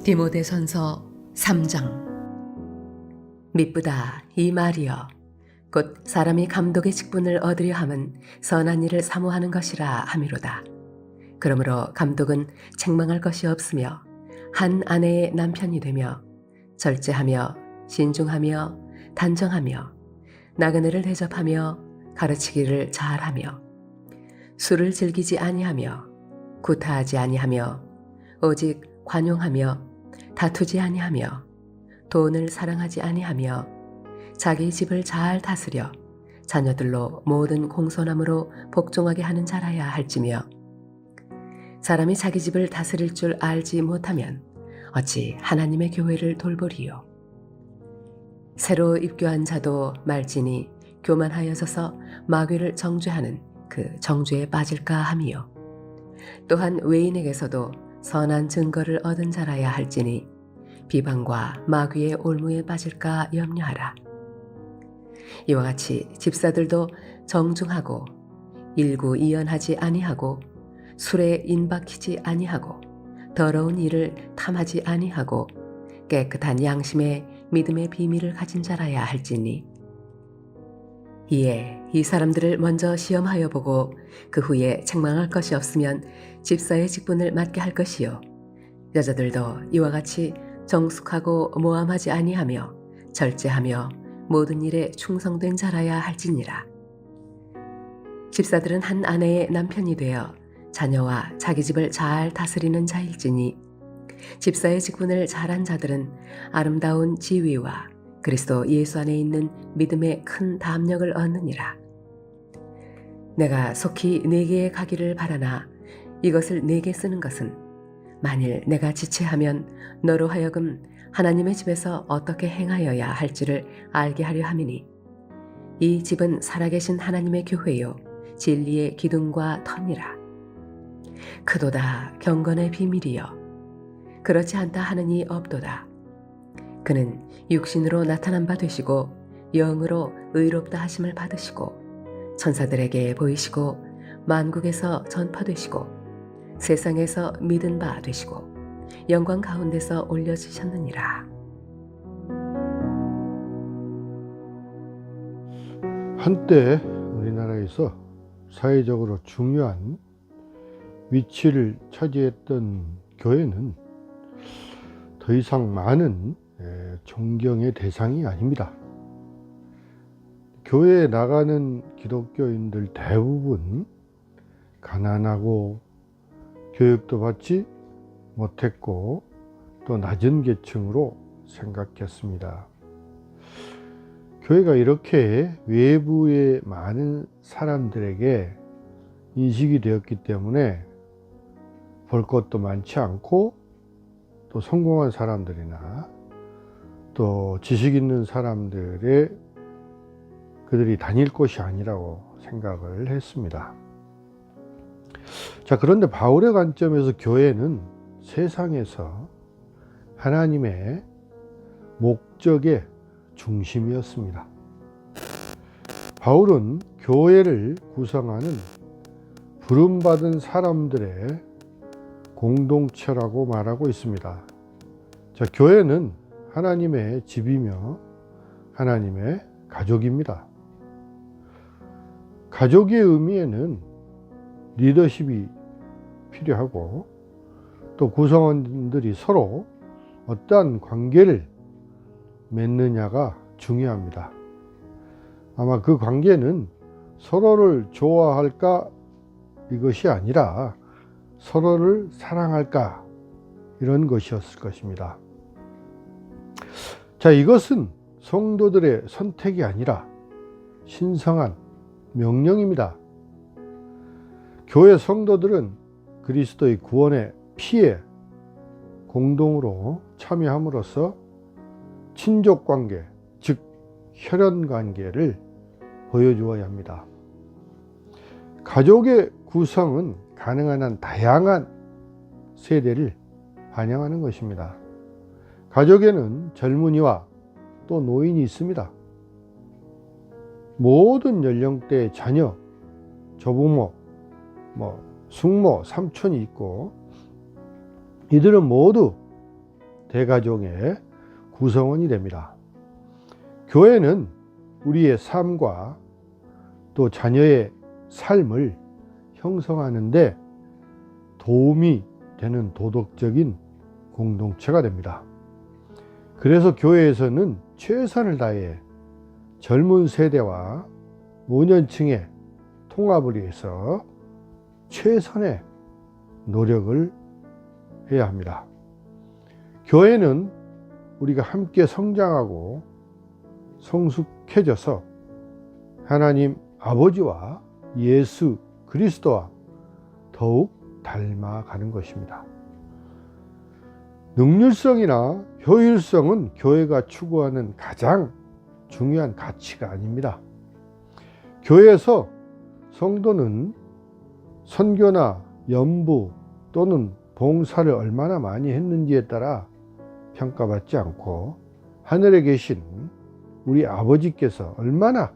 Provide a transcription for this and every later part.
디모데전서 3장. 미쁘다 이 말이여 곧 사람이 감독의 직분을 얻으려 함은 선한 일을 사모하는 것이라 함이로다. 그러므로 감독은 책망할 것이 없으며 한 아내의 남편이 되며 절제하며 신중하며 단정하며 나그네를 대접하며 가르치기를 잘하며 술을 즐기지 아니하며 구타하지 아니하며 오직 관용하며 다투지 아니하며 돈을 사랑하지 아니하며 자기 집을 잘 다스려 자녀들로 모든 공손함으로 복종하게 하는 자라야 할지며 사람이 자기 집을 다스릴 줄 알지 못하면 어찌 하나님의 교회를 돌보리요. 새로 입교한 자도 말지니 교만하여져서 마귀를 정죄하는 그 정죄에 빠질까 함이요. 또한 외인에게서도 선한 증거를 얻은 자라야 할지니 비방과 마귀의 올무에 빠질까 염려하라. 이와 같이 집사들도 정중하고 일구이연하지 아니하고 술에 인박히지 아니하고 더러운 일을 탐하지 아니하고 깨끗한 양심의 믿음의 비밀을 가진 자라야 할지니 이에 이 사람들을 먼저 시험하여 보고 그 후에 책망할 것이 없으면 집사의 직분을 맡게 할 것이요. 여자들도 이와 같이 정숙하고 모함하지 아니하며 절제하며 모든 일에 충성된 자라야 할지니라. 집사들은 한 아내의 남편이 되어 자녀와 자기 집을 잘 다스리는 자일지니 집사의 직분을 잘한 자들은 아름다운 지위와 그리스도 예수 안에 있는 믿음의 큰 담력을 얻느니라. 내가 속히 네게 가기를 바라나 이것을 네게 쓰는 것은 만일 내가 지체하면 너로 하여금 하나님의 집에서 어떻게 행하여야 할지를 알게 하려 함이니 이 집은 살아계신 하나님의 교회요 진리의 기둥과 터니라. 크도다 경건의 비밀이여 그렇지 않다 하느니 없도다. 그는 육신으로 나타난 바 되시고 영으로 의롭다 하심을 받으시고 천사들에게 보이시고 만국에서 전파되시고 세상에서 믿은 바 되시고 영광 가운데서 올려지셨느니라. 한때 우리나라에서 사회적으로 중요한 위치를 차지했던 교회는 더 이상 많은 존경의 대상이 아닙니다. 교회에 나가는 기독교인들 대부분 가난하고 교육도 받지 못했고 또 낮은 계층으로 생각했습니다. 교회가 이렇게 외부의 많은 사람들에게 인식이 되었기 때문에 볼 것도 많지 않고 또 성공한 사람들이나 또 지식 있는 사람들의 그들이 다닐 곳이 아니라고 생각을 했습니다. 자, 그런데 바울의 관점에서 교회는 세상에서 하나님의 목적의 중심이었습니다. 바울은 교회를 구성하는 부름받은 사람들의 공동체라고 말하고 있습니다. 자, 교회는 하나님의 집이며 하나님의 가족입니다. 가족의 의미에는 리더십이 필요하고 또 구성원들이 서로 어떠한 관계를 맺느냐가 중요합니다. 아마 그 관계는 서로를 좋아할까 이것이 아니라 서로를 사랑할까 이런 것이었을 것입니다. 자, 이것은 성도들의 선택이 아니라 신성한 명령입니다. 교회 성도들은 그리스도의 구원의 피에 공동으로 참여함으로써 친족관계, 즉 혈연관계를 보여주어야 합니다. 가족의 구성은 가능한 한 다양한 세대를 반영하는 것입니다. 가족에는 젊은이와 또 노인이 있습니다. 모든 연령대의 자녀, 조부모, 숙모, 삼촌이 있고 이들은 모두 대가족의 구성원이 됩니다. 교회는 우리의 삶과 또 자녀의 삶을 형성하는데 도움이 되는 도덕적인 공동체가 됩니다. 그래서 교회에서는 최선을 다해 젊은 세대와 노년층의 통합을 위해서 최선의 노력을 해야 합니다. 교회는 우리가 함께 성장하고 성숙해져서 하나님 아버지와 예수 그리스도와 더욱 닮아가는 것입니다. 능률성이나 효율성은 교회가 추구하는 가장 중요한 가치가 아닙니다. 교회에서 성도는 선교나 연부 또는 봉사를 얼마나 많이 했는지에 따라 평가받지 않고 하늘에 계신 우리 아버지께서 얼마나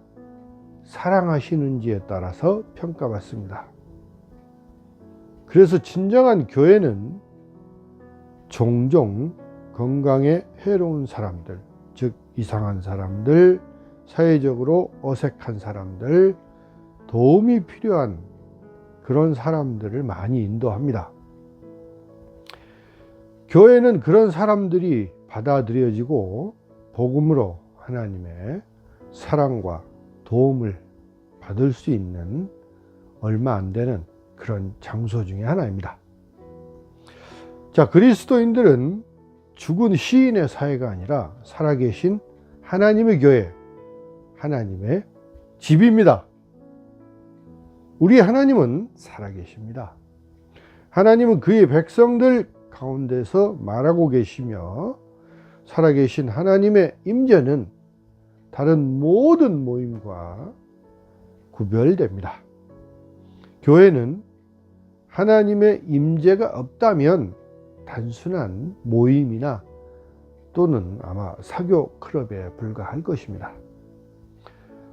사랑하시는지에 따라서 평가받습니다. 그래서 진정한 교회는 종종 건강에 해로운 사람들, 즉 이상한 사람들, 사회적으로 어색한 사람들, 도움이 필요한 그런 사람들을 많이 인도합니다. 교회는 그런 사람들이 받아들여지고 복음으로 하나님의 사랑과 도움을 받을 수 있는 얼마 안 되는 그런 장소 중에 하나입니다. 자, 그리스도인들은 죽은 시인의 사회가 아니라 살아계신 하나님의 교회, 하나님의 집입니다. 우리 하나님은 살아계십니다. 하나님은 그의 백성들 가운데서 말하고 계시며 살아계신 하나님의 임재는 다른 모든 모임과 구별됩니다. 교회는 하나님의 임재가 없다면 단순한 모임이나 또는 아마 사교 클럽에 불과할 것입니다.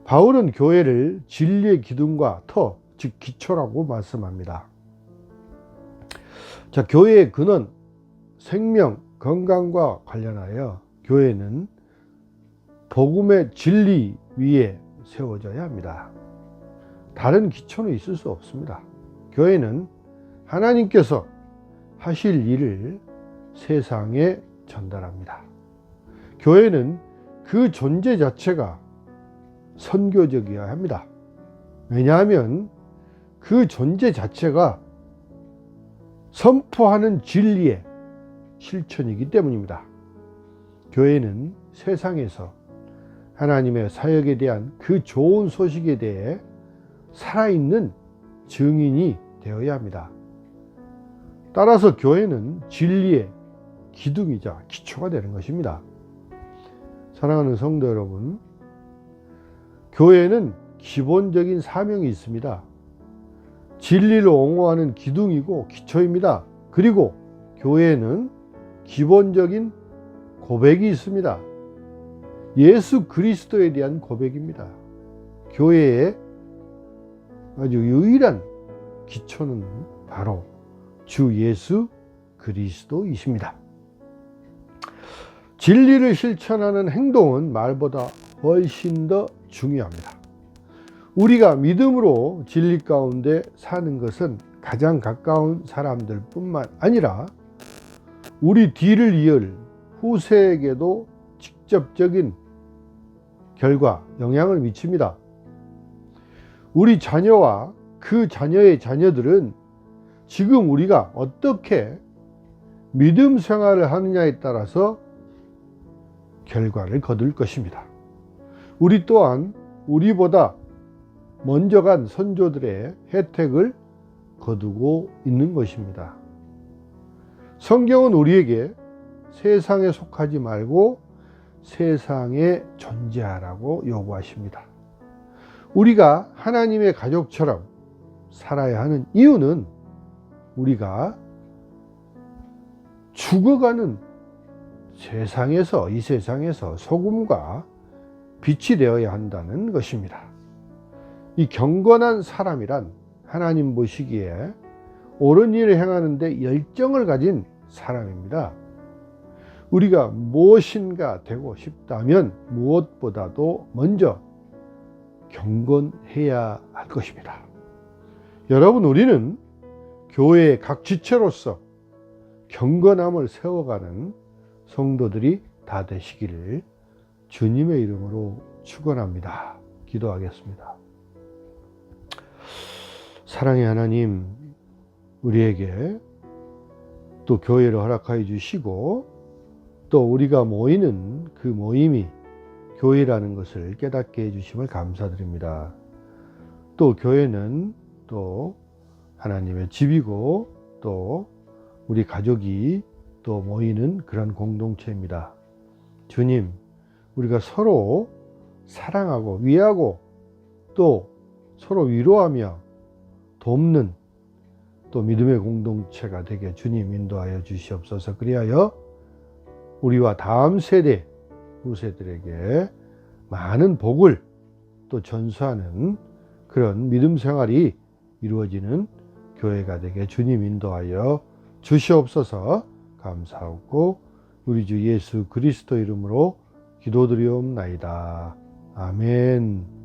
바울은 교회를 진리의 기둥과 터, 즉 기초라고 말씀합니다. 자, 교회의 근원, 생명, 건강과 관련하여 교회는 복음의 진리 위에 세워져야 합니다. 다른 기초는 있을 수 없습니다. 교회는 하나님께서 하실 일을 세상에 전달합니다. 교회는 그 존재 자체가 선교적이어야 합니다. 왜냐하면 그 존재 자체가 선포하는 진리의 실천이기 때문입니다. 교회는 세상에서 하나님의 사역에 대한 그 좋은 소식에 대해 살아있는 증인이 되어야 합니다. 따라서 교회는 진리의 기둥이자 기초가 되는 것입니다. 사랑하는 성도 여러분, 교회는 기본적인 사명이 있습니다. 진리를 옹호하는 기둥이고 기초입니다. 그리고 교회에는 기본적인 고백이 있습니다. 예수 그리스도에 대한 고백입니다. 교회의 아주 유일한 기초는 바로 주 예수 그리스도이십니다. 진리를 실천하는 행동은 말보다 훨씬 더 중요합니다. 우리가 믿음으로 진리 가운데 사는 것은 가장 가까운 사람들 뿐만 아니라 우리 뒤를 이을 후세에게도 직접적인 결과, 영향을 미칩니다. 우리 자녀와 그 자녀의 자녀들은 지금 우리가 어떻게 믿음 생활을 하느냐에 따라서 결과를 거둘 것입니다. 우리 또한 우리보다 먼저 간 선조들의 혜택을 거두고 있는 것입니다. 성경은 우리에게 세상에 속하지 말고 세상에 존재하라고 요구하십니다. 우리가 하나님의 가족처럼 살아야 하는 이유는 우리가 죽어가는 세상에서, 이 세상에서 소금과 빛이 되어야 한다는 것입니다. 이 경건한 사람이란 하나님 보시기에 옳은 일을 행하는 데 열정을 가진 사람입니다. 우리가 무엇인가 되고 싶다면 무엇보다도 먼저 경건해야 할 것입니다. 여러분, 우리는 교회의 각 지체로서 경건함을 세워가는 성도들이 다 되시기를 주님의 이름으로 축원합니다. 기도하겠습니다. 사랑의 하나님, 우리에게 또 교회를 허락하여 주시고 또 우리가 모이는 그 모임이 교회라는 것을 깨닫게 해주심을 감사드립니다. 또 교회는 또 하나님의 집이고 또 우리 가족이 또 모이는 그런 공동체입니다. 주님, 우리가 서로 사랑하고 위하고 또 서로 위로하며 돕는 또 믿음의 공동체가 되게 주님 인도하여 주시옵소서. 그리하여 우리와 다음 세대 후세들에게 많은 복을 또 전수하는 그런 믿음 생활이 이루어지는 교회가 되게 주님 인도하여 주시옵소서. 감사하고 우리 주 예수 그리스도 이름으로 기도드리옵나이다. 아멘.